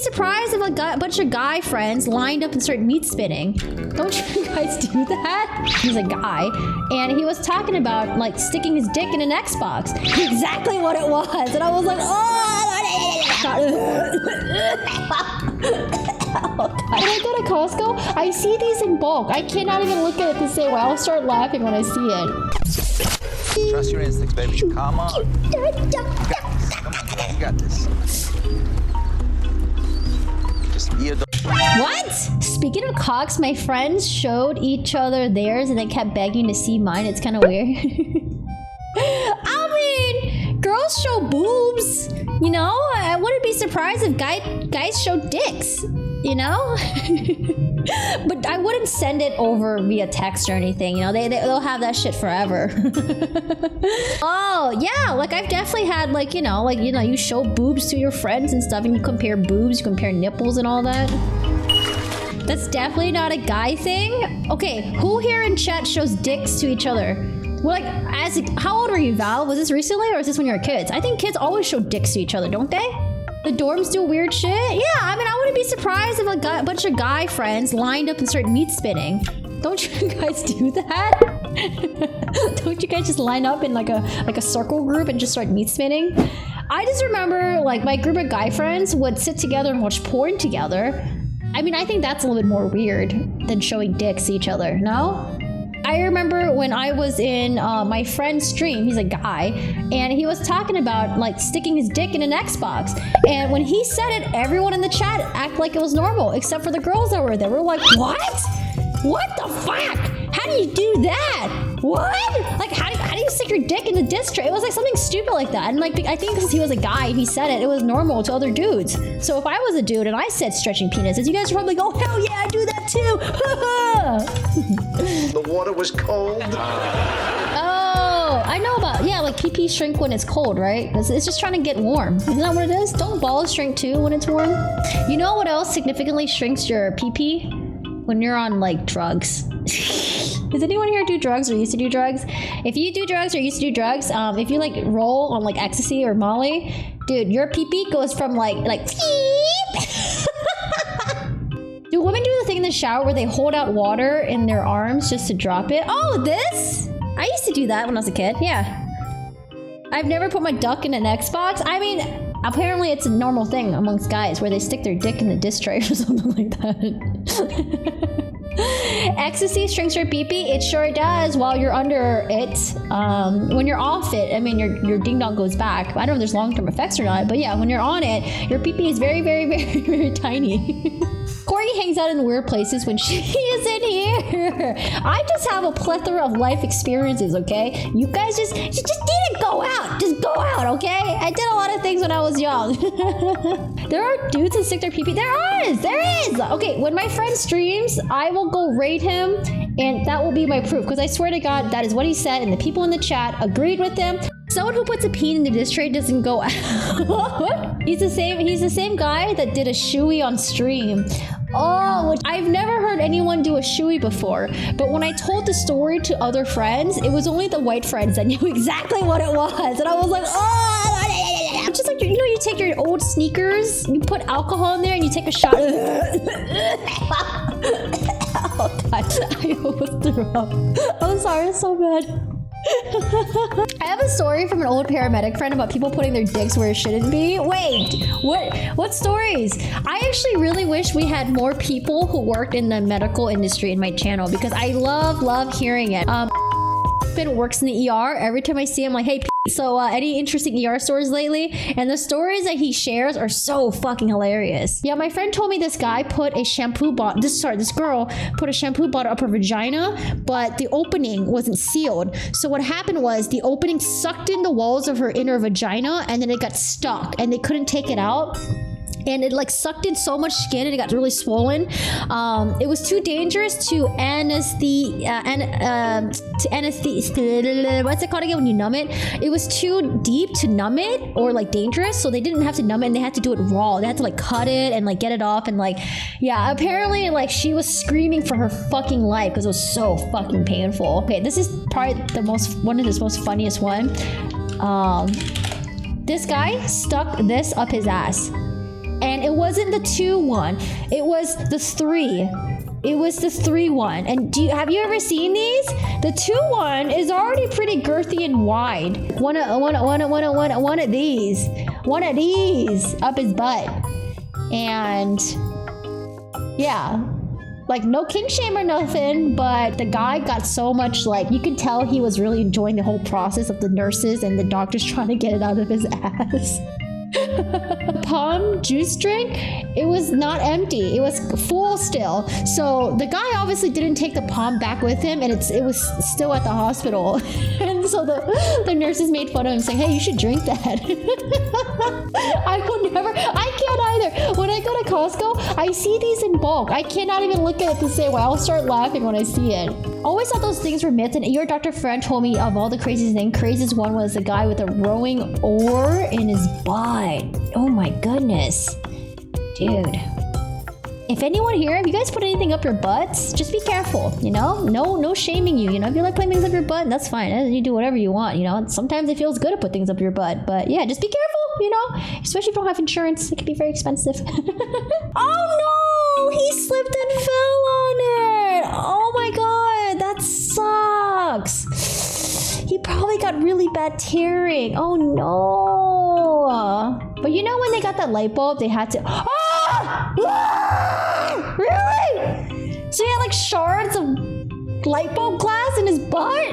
surprised if like a bunch of guy friends lined up and started meat spinning. Don't you guys do that? He's a guy, and he was talking about like sticking his dick in an Xbox. Exactly what it was, and I was like, When I go to Costco, I see these in bulk. I cannot even look at it the same way. I'll start laughing when I see it. Trust your instincts, baby. Come on. You got this. Just be a dog. What? Speaking of cocks, my friends showed each other theirs and they kept begging to see mine. It's kind of weird. I mean, girls show boobs, you know? I wouldn't be surprised if guys show dicks, you know? But I wouldn't send it over via text or anything, you know? They'll have that shit forever. Oh, yeah, like I've definitely had like, you know, you show boobs to your friends and stuff and you compare boobs, you compare nipples and all that. That's definitely not a guy thing. Okay, who here in chat shows dicks to each other? Well, like, how old were you, Val? Was this recently or is this when you were kids? I think kids always show dicks to each other, don't they? The dorms do weird shit? Yeah, I mean, I wouldn't be surprised if a bunch of guy friends lined up and started meat spinning. Don't you guys do that? Don't you guys just line up in like a circle group and just start meat spinning? I just remember like my group of guy friends would sit together and watch porn together. I mean, I think that's a little bit more weird than showing dicks to each other, no? I remember when I was in my friend's stream, he's a guy, and he was talking about like sticking his dick in an Xbox. And when he said it, everyone in the chat acted like it was normal, except for the girls that were there. We're like, what? What the fuck? How do you do that? What? Like, how do you stick your dick in the disc tray? It was like something stupid like that. And like, I think because he was a guy and he said it, it was normal to other dudes. So if I was a dude and I said stretching penises, you guys would probably go, hell yeah, I do that too. The water was cold. Oh, I know about, yeah, like pee shrink when it's cold, right? It's just trying to get warm. Isn't that what it is? Don't balls shrink too when it's warm? You know what else significantly shrinks your pee? When you're on like drugs. Does anyone here do drugs or used to do drugs? If you do drugs or used to do drugs, if you like roll on like ecstasy or Molly, dude, your pee goes from like Do women do the thing in the shower where they hold out water in their arms just to drop it? Oh, this? I used to do that when I was a kid, yeah. I've never put my duck in an Xbox. I mean, apparently it's a normal thing amongst guys where they stick their dick in the disc tray or something like that. Ecstasy shrinks your pee-pee? It sure does while you're under it. When you're off it, I mean, your ding-dong goes back. I don't know if there's long-term effects or not, but yeah, when you're on it, your pee-pee is very, very, very, very tiny. Corey hangs out in weird places when she isn't here. I just have a plethora of life experiences, okay? You guys just need to go out. Just go out, okay? I did a lot of things when I was young. There are dudes that stick their pee-pee. There is. Okay, when my friend streams, I will go raid him, and that will be my proof. Because I swear to God, that is what he said, and the people in the chat agreed with him. Someone who puts a peen in the disc tray doesn't go out. He's the same guy that did a shoey on stream. Oh, I've never heard anyone do a shoey before, but when I told the story to other friends, it was only the white friends that knew exactly what it was, and I was like, oh, it's just like, you know, you take your old sneakers, you put alcohol in there, and you take a shot. Oh God, I almost threw up. I'm sorry, it's so bad. I have a story from an old paramedic friend about people putting their dicks where it shouldn't be. Wait, what stories? I actually really wish we had more people who worked in the medical industry in my channel because I love hearing it. Works in the ER. Every time I see him, like, hey, so any interesting ER stories lately? And the stories that he shares are so fucking hilarious. Yeah, my friend told me this guy put a shampoo bottle, this girl put a shampoo bottle up her vagina, but the opening wasn't sealed. So what happened was the opening sucked in the walls of her inner vagina and then it got stuck and they couldn't take it out. And it like sucked in so much skin and it got really swollen. It was too dangerous to what's it called again when you numb it? It was too deep to numb it or like dangerous, so they didn't have to numb it and they had to do it raw. They had to like cut it and like get it off and like, yeah, apparently like she was screaming for her fucking life because it was so fucking painful. Okay, this is probably one of the most funniest one. This guy stuck this up his ass. And And it wasn't the 2 one. It was the 3. It was the 3 one. And have you ever seen these? The 2 one is already pretty girthy and wide. One of these. One of these up his butt. And yeah. Like, no kink shame or nothing, but the guy got so much, like, you could tell he was really enjoying the whole process of the nurses and the doctors trying to get it out of his ass. Palm juice drink, it was not empty. It was full still. So the guy obviously didn't take the palm back with him, and it was still at the hospital. And so the nurses made fun of him, saying, "Hey, you should drink that." I can't either. When I go to Costco, I see these in bulk. I cannot even look at it the same way. I'll start laughing when I see it. Always thought those things were myths, and your Dr. Friend told me of all the craziest things. Craziest one was the guy with a rowing oar in his butt. Oh my goodness. Dude. If anyone here, if you guys put anything up your butts, just be careful, you know? No shaming you, you know? If you like putting things up your butt, that's fine. You do whatever you want, you know? Sometimes it feels good to put things up your butt, but yeah, just be careful, you know? Especially if you don't have insurance, it can be very expensive. Oh no! He slipped and fell on it! Oh my god, that sucks! He probably got really bad tearing. Oh no! But you know when they got that light bulb, they had to... Ah! Really? So he had like shards of light bulb glass in his butt?